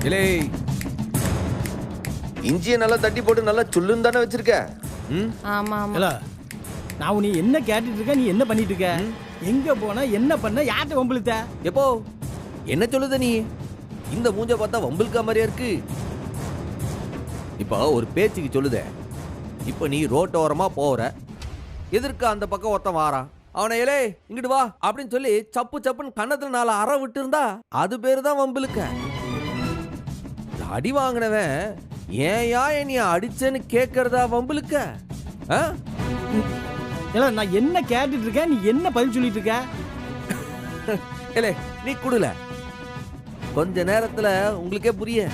இலே இஞ்சியை நல்லா தட்டி போட்டு நல்லா சுள்ளுன்னு தானே வச்சிருக்க. ஆமா ஆமா. இல்ல நான் நீ என்ன கேட்டுட்டு இருக்க, நீ என்ன பண்ணிட்டு இருக்க, எங்க போன, என்ன பண்ண, யார்கிட்ட வம்பிழுத்த? எப்போ என்ன சொல்லுத நீ? இந்த மூஞ்ச பார்த்தா வம்பிழுக்க மாதிரியா இருக்கு. இப்போ ஒரு பேச்சுக்கு சொல்லுத. இப்போ நீ ரோட்டோரமா போற, எதிர்க்க அந்த பக்கம் ஒருத்தன் வாரான். அவனை ஏலே இங்கிட்டு வா அப்படின்னு சொல்லி சப்பு சப்புன்னு கண்ணத்துல 4 அறை விட்டு இருந்தா அது பேரு தான் வம்பிழுக்க. அடி வாங்கினவன் ஏயா என்னைய அடிச்சேன்னு கேட்கறதா வம்பிழுக்க? இல்ல நான் என்ன கேட்டுட்டு இருக்கேன், நீ என்ன பதில் சொல்லிட்டு இருக்க? ஏலே நீ குடுல, கொஞ்ச நேரத்துல உங்களுக்கே புரிய.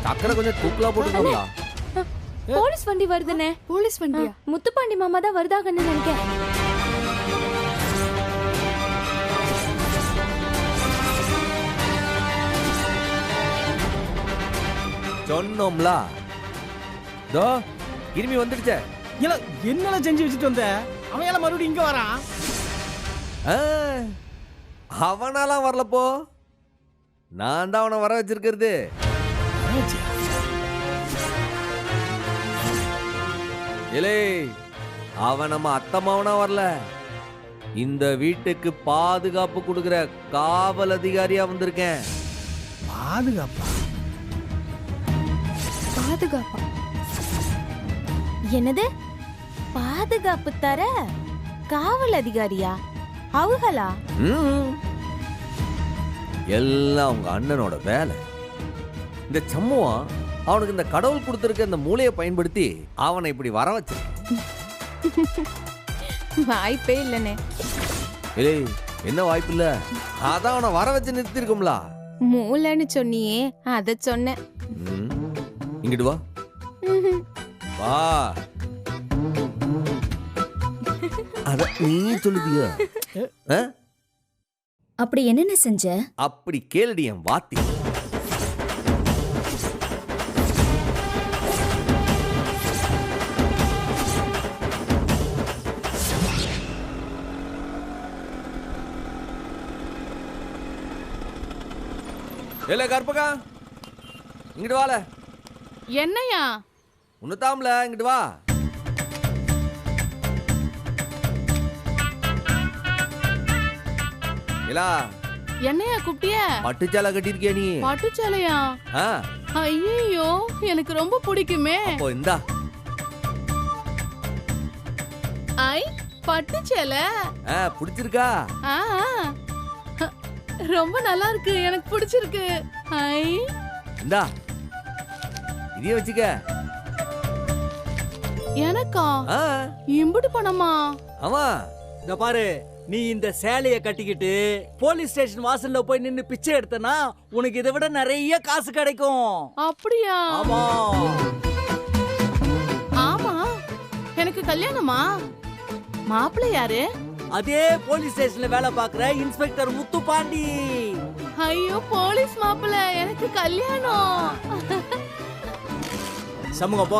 சக்கரை கொஞ்சம் தூக்கலா போட்டுக்கோங்களா? போலீஸ் வண்டி வருதுனே. போலீஸ் வண்டியா? முத்துப்பாண்டி மாமா தான் வருதாகன்னு நினைக்கிறேன். சொன்னோம்ல, தோ கிருமி வந்துடுச்சே. இல்ல என்னெல்லாம் செஞ்சு வச்சுட்டு வந்த? அவன் எல்லாம் மறுபடியும் இங்க வரான். அவனாலாம் வரலப்போ, நான் தான் அவனை வர வச்சிருக்கிறது. இலே அவன் நம்ம அத்தம்மாவனா வரல, இந்த வீட்டுக்கு பாதுகாப்பு கொடுக்கிற காவல் அதிகாரியா வந்திருக்கேன். பாதுகாப்பா? பாதுகாப்பா? என்னது பாதுகாப்பு தர காவல் அதிகாரியா? அவங்களா? எல்லாம் உங்க அண்ணனோட வேலை. இந்த சம்முவம் அவனுக்கு இந்த கடவுள் கொடுத்திருக்க இந்த மூளையை பயன்படுத்தி அவனை இப்படி வர வச்சு. வாய்ப்பே இல்லனே. ஏலே என்ன வாய்ப்பு இல்ல? அதான் அவனை வர வச்சு நிறுத்திருக்கும்ல. மூளைன்னு சொன்னியே அத சொன்னேன். இங்கிட்டு வா வா. அத நீ சொல்லுதியா? அப்படி என்னென்ன செஞ்ச? அப்படி கேளுடி என் வாத்தி. ஏலே கற்பகா இங்கிட்டு வால. என்னையா? உன்னதாம்ல இங்கிட்டு வா. ஏலா என்னையா கூப்பிட்டிய? பட்டுச்சாலை கட்டிருக்கியா நீ? பட்டுச்சாலையா? ஐயோ எனக்கு ரொம்ப பிடிக்குமே. அப்போ இந்தா. ஐ பட்டுச்சாலை பிடிச்சிருக்கா? ரொம்ப நல்லா இருக்கு, எனக்கு பிடிச்சிருக்கு. ஐ இந்தா இதையே வச்சுக்க. எனக்கா? இம்புட்டு பணமா? ஆமா. இந்த பாரு, நீ இந்த சேலைய கட்டிக்கிட்டு போலீஸ் ஸ்டேஷன் வாசல்ல போய் நின்னு பிச்சை எடுத்தனா உனக்கு இதை விட நிறைய காசு கிடைக்கும். அப்படியா? ஆமா ஆமா. எனக்கு கல்யாணமா? மாப்பிள்ளை யாரு? அதே போலீஸ் ஸ்டேஷன்ல வேலை பாக்குற இன்ஸ்பெக்டர் முத்துப்பாண்டி. ஐயோ போலீஸ் மாப்பிள்ளை, எனக்கு கல்யாணம். சமூக போ.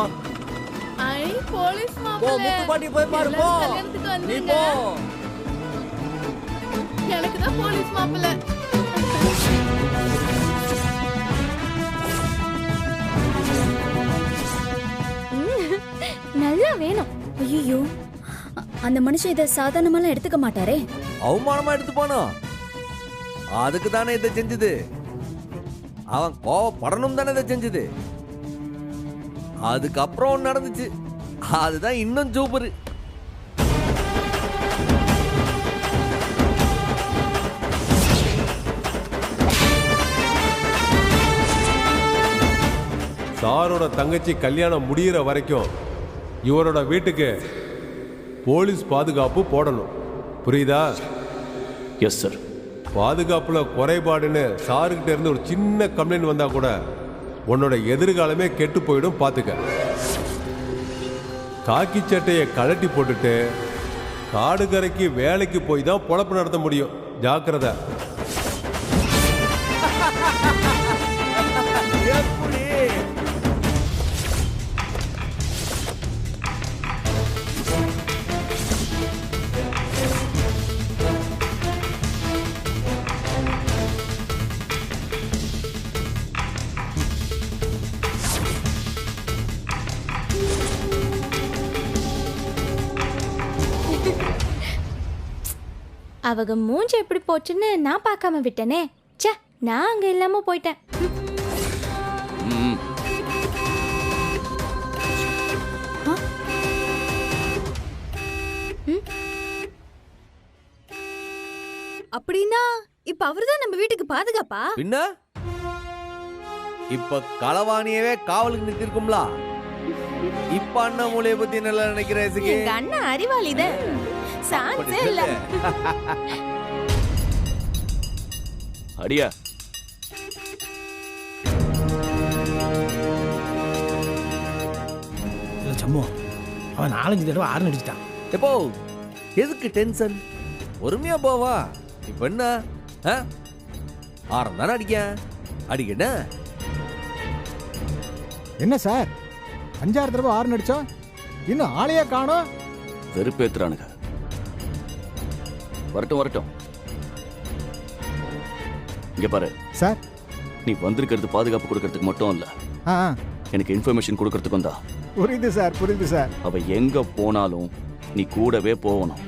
ஐ போலீஸ் போ மாப்பிள்ளை. முத்துப்பாண்டி போய் பாரு போ. கல்யாணத்துக்கு நீ வந்துங்க. போ. எனக்கு தான் போலீஸ் மாப்பிள்ளை. நல்லா வேணும். ஐயோ அந்த மனுஷன் இதை சாதாரணமாலாம் எடுத்துக்க மாட்டாரே. அவமானமா எடுத்து போனோம். அதுக்கு தானே இதை செஞ்சது. அவன் கோவப்படணும் தானே இதை செஞ்சது. அதுக்கப்புறம் நடந்துச்சு, அதுதான் இன்னும் சூப்பரு. சாரோட தங்கச்சி கல்யாணம் முடிகிற வரைக்கும் இவரோட வீட்டுக்கு போலீஸ் பாதுகாப்பு போடணும். புரியுதா? Yes sir. பாதுகாப்புல குறைபாடுன்னு சாருக்கிட்ட இருந்து ஒரு சின்ன கம்ப்ளைண்ட் வந்தா கூட உன்னோட எதிர்காலமே கெட்டு போயிடும். பார்த்துக்க. காக்கி சட்டையை கழட்டி போட்டுட்டு காடுகரைக்கு வேலைக்கு போய் தான் பொழப்பு நடத்த முடியும். ஜாக்கிரதை. எப்படி அவங்க மூஞ்சி எப்படி போச்சுன்னு நான் பார்க்காம விட்டனே. ச்சே, நான் அங்க இல்லாம போயிட்டேன். அப்படின்னா இப்ப அவர்தான் நம்ம வீட்டுக்கு பாதுகாப்பா? பின்ன இப்ப களவாணியவே காவலுக்கு நிறுத்திருக்கும்ல. இப்ப அண்ணன் மூலைய பத்தி நல்லா நினைக்கிறேன். எங்க அண்ணன் அறிவாளிதான், சான்ஸே இல்ல. அடியா இல்ல சம்மு, அவன் 4-5 தடவை ஆறு அடிச்சிட்டான். எப்போ எதுக்கு டென்ஷன்? பொறுமையா போவா. இப்ப என்ன ஆரம் தானே அடிக்கட்ட. என்ன சார் 5-6 தடவை ஆறு அடிச்சோம், இன்னும் ஆளையே காணோம். வெறுப்பேத்துறானுங்க. வரட்டும் வரட்டும். இங்க பாரு சார், நீ வந்திருக்கிறது பாதுகாப்பு கொடுக்கறதுக்கு மட்டும் இல்ல, ஆ எனக்கு இன்ஃபர்மேஷன் கொடுக்கறதுக்கும் தான். புரியுது சார், புரியுது சார். அவ எங்க போனாலும் நீ கூடவே போகணும்.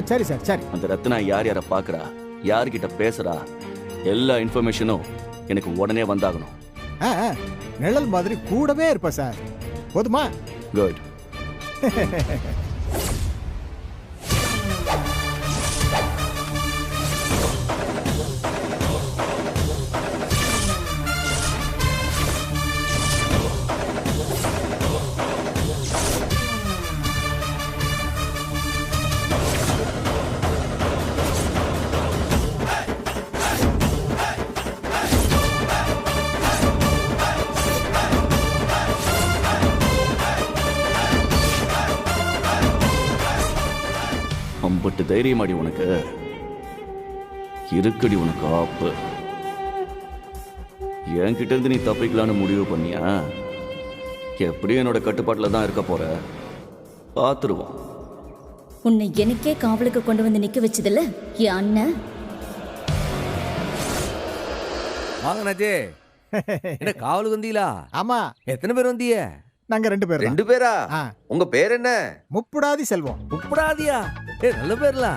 சரி சார், சரி. அந்த ரத்னா யார் யாரை பாக்குறா, யார்கிட்ட பேசுறா, எல்லா இன்ஃபர்மேஷனும் எனக்கு உடனே வந்தாகணும். நிழல் மாதிரி கூடவே இருப்ப சார். போதுமா? குட். அம்பட்டு தைரியமாடி உனக்கு இருக்குடி. உனக்கு ஆப்பு. என்கிட்ட இருந்து நீ தப்பிக்கலான்னு முடிவு பண்ணியா? எப்படியும் என்னோட கட்டுப்பாட்டில் தான் இருக்க போற. பார்த்துருவோம். உன்னை எனக்கே காவலுக்கு கொண்டு வந்து நிக்க வச்சதில்ல என் அண்ணன். வாங்கண்ணாச்சே, என்ன காவலுக்கு வந்தீங்களா? ஆமா. எத்தனை பேர் வந்தீங்க? நாங்க 2 பேர். 2 பேரா? உங்க பேர் என்ன? முப்புடாதி செல்வம். முப்புடாதியா? நல்ல பேர்ல.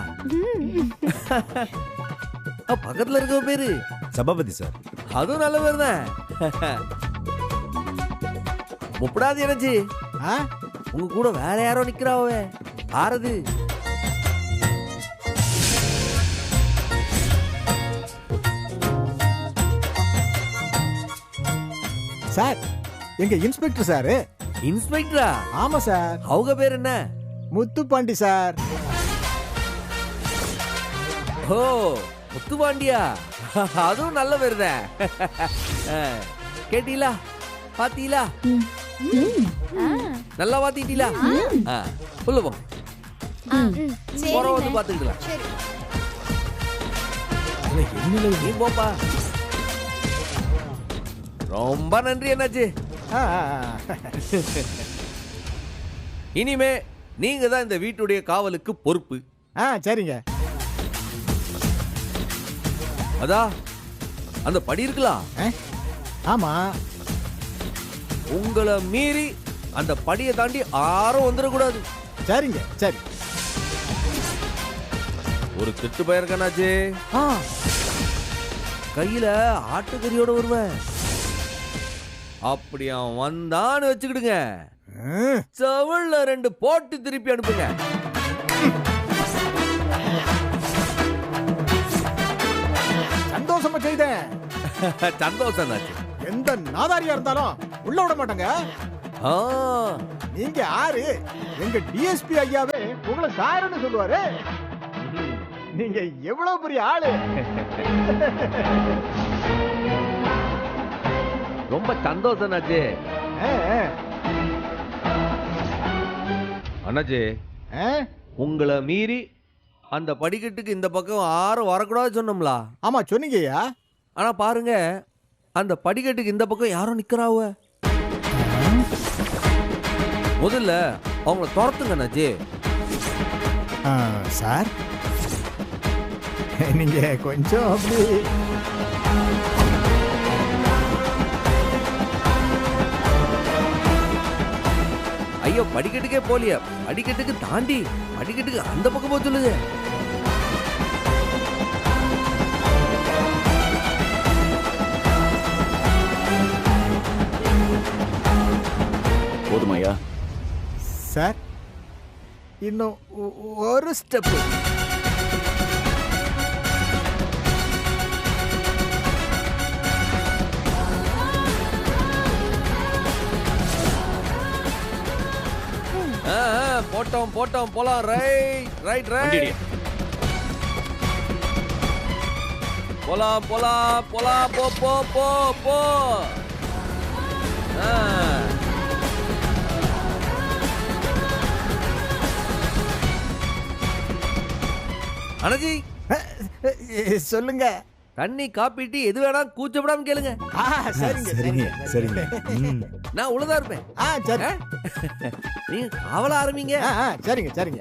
பக்கத்துல இருக்க பேரு சபாபதி சார். அதுவும் நல்ல பேர் தான். முப்புடாதி என்னச்சு? உங்க கூட வேற யாரோ நிக்கிறாவே, ஆறது? சார், எங்க இன்ஸ்பெக்டர் சார். இன்ஸ்பெக்டரா? ஆமா சார். அவங்க பேர் என்ன? முத்துப்பாண்டி சார். ஓ, முத்துப்பாண்டியா? அதுவும் நல்ல பேர் தான். கேட்டீங்களா? பாத்தீங்களா? நல்லா பாத்தீங்களா? உள்ள போ, போற வந்து பாத்துக்கலாம். நீ போப்பா. ரொம்ப நன்றி என்னாச்சு. இனிமே நீங்க தான் இந்த வீட்டுடைய காவலுக்கு பொறுப்பு. சரிங்க. அதா அந்த படி இருக்கலாம். ஆமா. உங்களை மீறி அந்த படியை தாண்டி யாரும் வந்துடக்கூடாது. சரிங்க, சரி. ஒரு திட்டு பயிருக்கனாச்சு. கையில ஆட்டுக்கறியோட வருவேன். அப்படி அவன் வந்தான்னு வச்சுக்கிடுங்க, செவல்ல 2 போட்டு திருப்பி அனுப்புங்க. சந்தோஷமா செய்தேன். சந்தோஷம். எந்த நாதாரியா இருந்தாலும் உள்ள விட மாட்டாங்க. நீங்க யாரு? எங்க டிஎஸ்பி ஐயாவே உங்களை சாருன்னு சொல்லுவாரு. நீங்க எவ்வளவு பெரிய ஆளு. ரொம்ப சந்தோஷம் அண்ணாச்சி. அண்ணாச்சி, உங்களை மீறி அந்த படிக்கட்டுக்கு இந்த பக்கம் யாரும் வரக்கூடாது சொன்னோம்ல? ஆமா சொன்னீங்கய்யா. ஆனா பாருங்க, அந்த படிக்கட்டுக்கு இந்த பக்கம் யாரும் நிக்கிறாவ. முதல்ல அவங்கள துரத்துங்க அண்ணாச்சி. சார், நீங்க கொஞ்சம் அப்படி. ஐயோ, படிக்கட்டுக்கே போலியா? படிக்கட்டுக்கு தாண்டி படிக்கட்டுக்கு அந்த பக்கம் போக சொல்லுங்க. சார் இன்னும் ஒரு ஸ்டெப்பு. போட்டோம் போட்டோம் போலாம். Right right right. போலாம் போலாம் போலாம். போ போ போ போ. அனஜி சொல்லுங்க. தண்ணி காப்பி டீ எது வேணா கூச்சப்படாம கேளுங்க. சரிங்க சரிங்க சரிங்க. நான் உள்ளதா இருப்பேன். சரி. நீங்க காவல ஆரம்பிங்க. சரிங்க சரிங்க.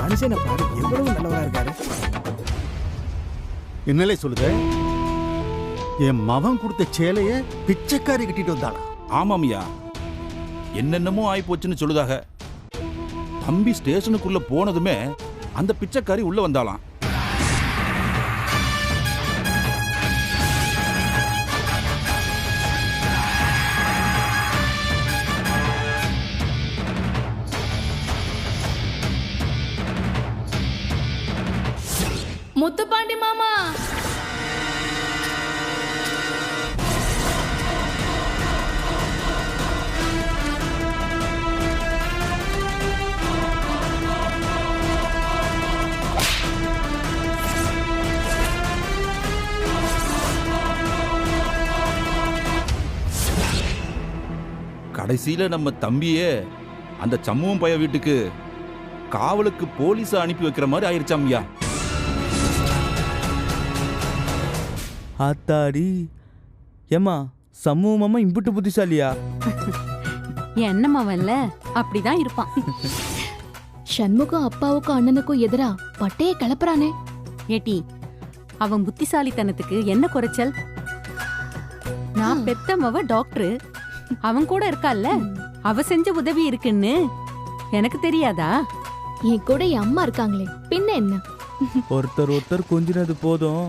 மனுஷனை பாரு எவ்வளவு நல்லவரா இருக்காரு. என்னலே சொல்லுது? என் மகன் கொடுத்த சேலைய பிச்சைக்காரி கட்டிட்டு வந்தாளா? ஆமாமியா, என்னென்னமோ ஆயி போச்சுன்னு சொல்லுதாக. தம்பி ஸ்டேஷனுக்குள்ள போனதுமே அந்த பிச்சைக்காரி உள்ள வந்தாளாம். முத்துப்பாண்டி மாமா, கடைசியில நம்ம தம்பியே அந்த சமூகம் பைய வீட்டுக்கு காவலுக்கு போலீஸ அனுப்பி வைக்கிற மாதிரி ஆயிருச்சாமியா. ஆத்தாடி, ஏமா சமூகமா இம்புட்டு புத்திசாலியா? என்னமாவல்ல அப்படிதான் இருப்பான். சண்முகம் அப்பாவுக்கும் அண்ணனுக்கும் எதிரா பட்டைய கிளப்புறானே. ஏட்டி, அவன் புத்திசாலித்தனத்துக்கு என்ன குறைச்சல்? நான் பெத்தமவ டாக்டரு, அவன் கூட இருக்கால்ல, அவ செஞ்ச உதவி இருக்குன்னு எனக்கு தெரியாதா? என் கூட என் அம்மா இருக்காங்களே, பின்ன என்ன? ஒருத்தர் கொஞ்சினது போதும்,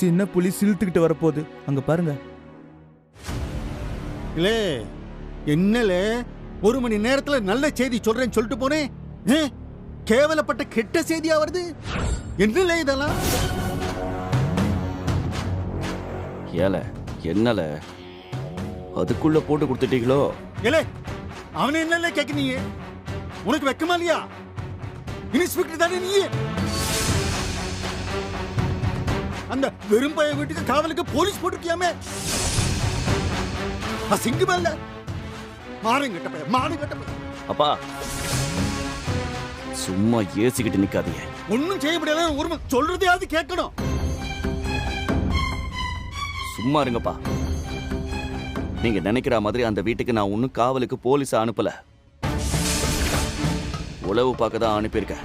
சின்ன புலி சிலுத்துக்கிட்டு வரப்போகுது. அங்க பாருங்க. இல்லே என்னலே, 1 மணி நேரத்துல நல்ல செய்தி சொல்றேன்னு சொல்லிட்டு போனேன், கேவலப்பட்ட கெட்ட செய்தியா வருது. என்னலே இதெல்லாம்? ஏல என்னல அதுக்குள்ள போட்டு கொடுத்துட்டீங்களோ? ஏலே அவனை என்னலே கேக்குறீங்க? உனக்கு வெக்கமா இல்லையா? இன்ஸ்பெக்டர் தானே நீ? அந்த வெறும் பைய வீட்டுக்கு காவலுக்கு போலீஸ் போட்டிருக்கியாமே, அசிங்கமா இல்ல? மாறுங்கட்ட பைய, மாறுங்கட்ட பைய. அப்பா சும்மா ஏசிக்கிட்டு நிக்காதீங்க. ஒன்னும் செய்ய முடியாத ஒரு சொல்றதையாவது கேட்கணும். சும்மா இருங்கப்பா. நீங்க நினைக்கிற மாதிரி அந்த வீட்டுக்கு நான் ஒன்னும் காவலுக்கு போலீஸ அனுப்பல, உளவு பார்க்க தான் அனுப்பியிருக்கேன்.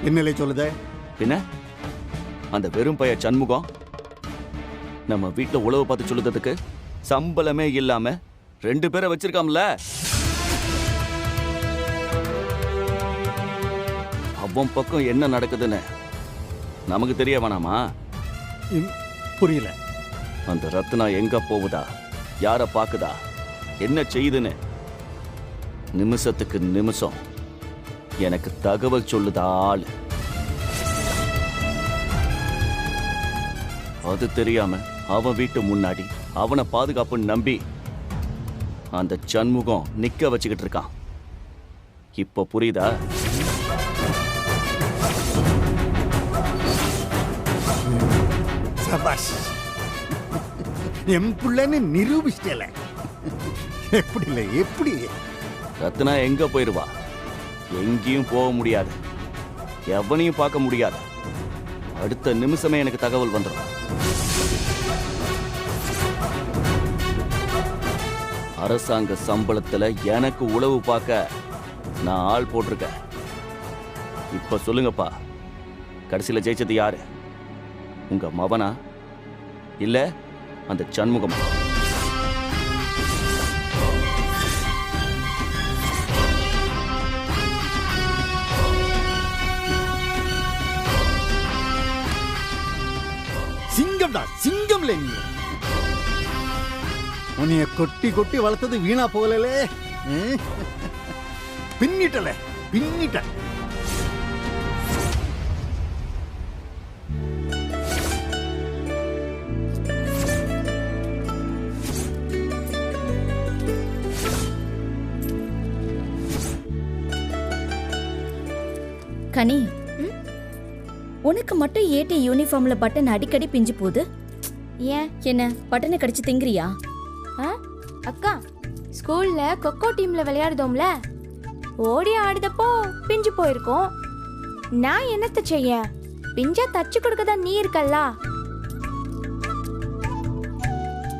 என்னலே சொல்லுத? பின்ன அந்த வெறும் பைய சண்முகம் நம்ம வீட்டுல உளவு பார்த்து சொல்லுறதுக்கு சம்பளமே இல்லாம 2 பேரை வச்சிருக்காம்ல. அவன் பக்கம் என்ன நடக்குதுன்னு நமக்கு தெரிய வேணாமா? புரியல. அந்த ரத்னா எங்க போகுதா, யார பாக்குதா, என்ன செய்யுதுன்னு நிமிஷத்துக்கு நிமிஷம் எனக்கு தகவல் சொல்லுதா ஆளு. அது தெரியாம அவன் வீட்டு முன்னாடி அவனை பாதுகாப்புன்னு நம்பி அந்த சண்முகம் நிக்க வச்சுக்கிட்டு இருக்கான். இப்ப புரியுதா? சபாஷ், என் புள்ளன்னு நிரூபிச்சிட்டல. எப்படி இல்ல, எப்படி? ரத்னா எங்க போயிருவா? எங்கேயும் போக முடியாது, எவனையும் பார்க்க முடியாது. அடுத்த நிமிஷமே எனக்கு தகவல் வந்துடும். அரசாங்க சம்பளத்துல எனக்கு உளவு பார்க்க நான் ஆள் போட்டிருக்கேன். இப்ப சொல்லுங்கப்பா, கடைசியில ஜெயிச்சது யாரு? உங்க மவனா இல்ல அந்த சண்முகமா? சிங்கம்டா, சிங்கம்ல நீ. உன்னைய கொட்டி கொட்டி வளர்த்தது வீணா போகலே. பின்னிட்டல பின்னிட்ட. கனி, உனக்கு மட்டும் ஏடி யூனிஃபார்ம்ல பட்டன் அடிக்கடி பிஞ்சு போகுது. ஏன் என்ன பட்டனை கடிச்சு திங்கிறியா? அக்கா, ஸ்கூல்ல கொக்கோ டீம்ல விளையாடுதோம்ல, ஓடி ஆடுதப்போ பிஞ்சு போயிருக்கோம். நான் என்னத்த செய்ய, பிஞ்சா தச்சு கொடுக்கதான் நீ இருக்கல்ல.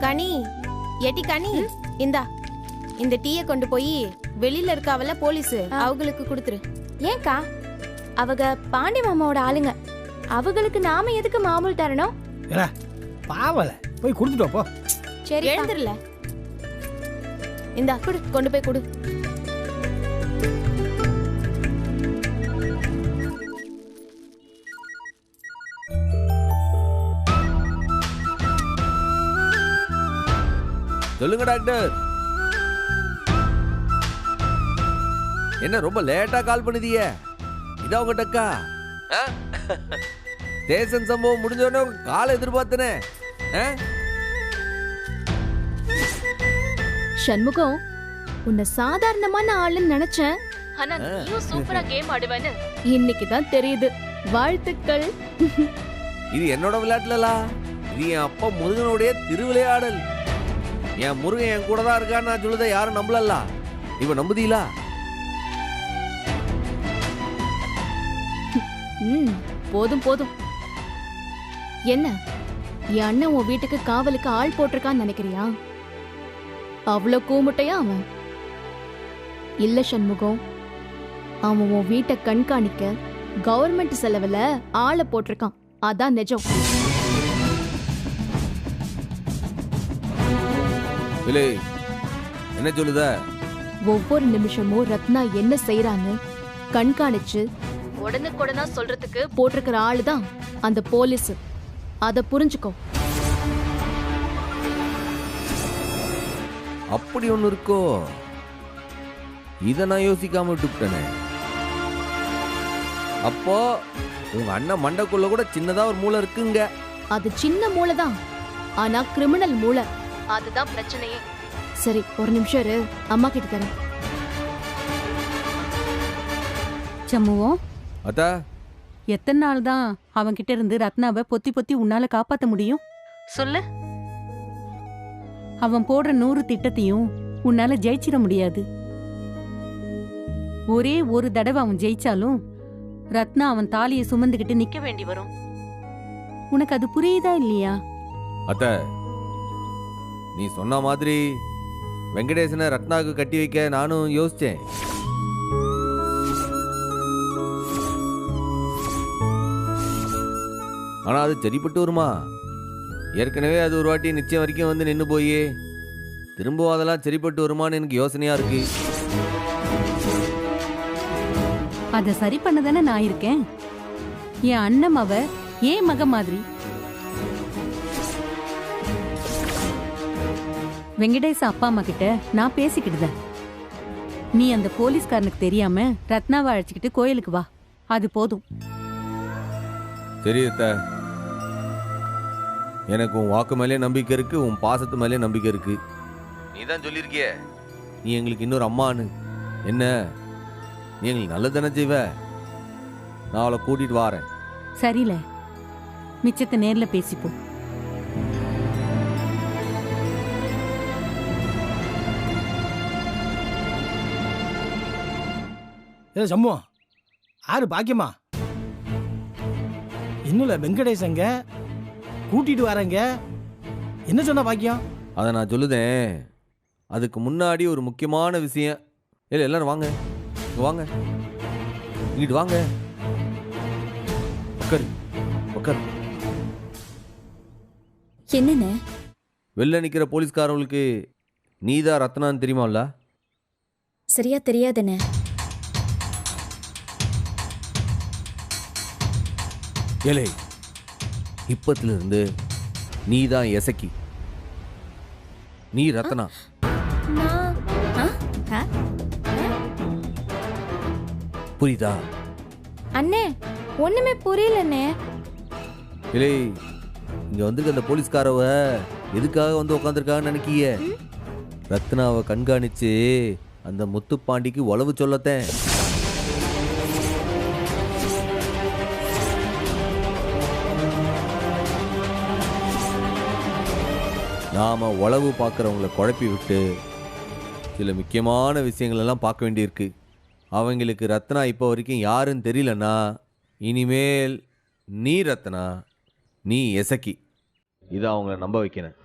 கனி, ஏட்டி கனி, இந்த டீயை கொண்டு போய் வெளியில இருக்காவல போலீஸ், அவங்களுக்கு கொடுத்துரு. ஏன்க்கா? அவங்க பாண்டி மாமாவோட ஆளுங்க, அவங்களுக்கு நாம எதுக்கு மாமூல் தரணும்? பாவல போய் கொடுத்துட்டு போ. சரி, எழுந்துருல. இந்தா குடு, கொண்டு போய் கொடு. சொல்லுங்க டாக்டர். என்ன ரொம்ப லேட்டா கால் பண்ணுதீங்க? இதா உங்க டக்கா? ஸ்டேஷன் சம்பவம் முடிஞ்சோடனே உங்க காலை எதிர்பார்த்தனே. சண்முகம், உன்னை சாதாரணமான ஆளுன்னு நினைச்சேன். ஆனா நீயும் சூப்பரா கேம் ஆடுவேன்னு இன்னைக்கு தான் தெரியுது. வாழ்த்துக்கள். இது என்னோட விளையாட்டுலா, இது என் அப்பா முருகனுடைய திருவிளையாடல். என் முருகன் என் கூட தான் இருக்கான்னு நான் சொல்லுத யாரும் நம்பலல்ல. இவ நம்புதீங்களா? போதும் போதும். என்ன, என் அண்ணன் உன் வீட்டுக்கு காவலுக்கு ஆள் போட்டிருக்கான்னு நினைக்கிறியா? அவ்வளோ கூமுட்டையா அவன்? இல்ல சண்முகம், அவன் உன் வீட்டை கண்காணிக்க கவர்மெண்ட் செலவுல ஆளை போட்டிருக்கான். அதான் நிஜம். என்ன சொல்லுத? ஒவ்வொரு நிமிஷமும் ரத்னா என்ன செய்யறான்னு கண்காணிச்சு உடனுக்குடனா சொல்றதுக்கு போட்டிருக்கிற ஆளுதான் அந்த போலீஸ். அத புரிஞ்சுக்கோ. அப்படி ஒண்ணு இருக்கோ? இத நான் யோசிக்காம விட்டுட்டேனே. அப்போ உங்க அண்ணன் மண்டக்குள்ள கூட சின்னதா ஒரு மூளை இருக்குங்க. அது சின்ன மூளை தான், ஆனா கிரிமினல் மூளை. அதுதான் பிரச்சனையே. சரி, ஒரு நிமிஷம் இரு, அம்மா கிட்ட தரேன். சம்முவோம், அத்தா, எத்தனை நாள் தான் அவன் கிட்ட இருந்து ரத்னாவை பொத்தி பொத்தி உன்னால காப்பாத்த முடியும் சொல்லு? அவன் போடுற 100 திட்டத்தையும் உன்னால ஜெயிச்சிட முடியாது. ஒரே ஒரு தடவை அவன் ஜெயிச்சாலும் ரத்னா அவன் தாலியை சுமந்துகிட்டு நிக்க வேண்டி வரும். உனக்கு அது புரியுதா இல்லையா? அத்த, நீ சொன்ன மாதிரி வெங்கடேசனை ரத்னாவுக்கு கட்டி வைக்க நானும் யோசிச்சேன். ஆனா அது சரிப்பட்டு வருமா? ஏற்கனவே அது ஒரு வாட்டி நிச்சயம் வரைக்கும் வந்து நின்று போய் திரும்ப அதெல்லாம் சரிப்பட்டு வருமானு எனக்கு யோசனையா இருக்கு. அத சரி பண்ணதானே நான் இருக்கேன். என் அண்ணன் அவ ஏன் மக மாதிரி. வெங்கடேச அப்பா அம்மா கிட்ட நான் பேசிக்கிட்டுத. நீ அந்த போலீஸ்காரனுக்கு தெரியாம ரத்னாவை அழைச்சிக்கிட்டு கோயிலுக்கு வா, அது போதும். சரி அத்த, எனக்கு உன் வாக்கு மேலே நம்பிக்கை இருக்கு, உன் பாசத்து மேலே நம்பிக்கை இருக்கு. நீ தான் சொல்லியிருக்கிய நீ எங்களுக்கு இன்னொரு அம்மானு. என்ன, நீ எங்களுக்கு நல்லதானே செய்வ. நான் அவளை கூட்டிட்டு வாரேன். சரியில்ல, மிச்சத்தை நேர்ல பேசிப்போம். சம்மு, ஆறு பாக்கியமா இன்னும் வெங்கடேசங்க கூட்டிட்டு வரங்க. என்ன சொன்ன பாக்கியம்? அதை நான் சொல்லுதேன். அதுக்கு முன்னாடி ஒரு முக்கியமான விஷயம். இல்லை, எல்லாரும் வாங்க, வாங்க, இங்கிட்டு வாங்க. உட்காரு, உட்காரு. என்னன்னு? வெளில நிற்கிற போலீஸ்காரங்களுக்கு நீதான் ரத்னான்னு தெரியுமால்ல? சரியா தெரியாதுன்னு. ஏலே, இப்பத்துல இருந்து நீதான் எசக்கி. நீ ரத்னா. புரியுதா? அண்ணே ஒண்ணுமே புரியலண்ணே. இல்லை, இங்க வந்திருக்க அந்த போலீஸ்காரவ எதுக்காக வந்து உட்காந்துருக்காங்கன்னு நினைக்கிய? ரத்னாவை கண்காணிச்சு அந்த முத்துப்பாண்டிக்கு உளவு சொல்லத்தேன். நாம உளவு பார்க்குறவங்கள குழப்பி விட்டு சில முக்கியமான விஷயங்கள் எல்லாம் பார்க்க வேண்டியிருக்கு. அவங்களுக்கு ரத்னா இப்போ வரைக்கும் யாருன்னு தெரியலன்னா இனிமேல் நீ ரத்னா, நீ எசக்கி, இதை அவங்கள நம்ப வைக்கிறேன்.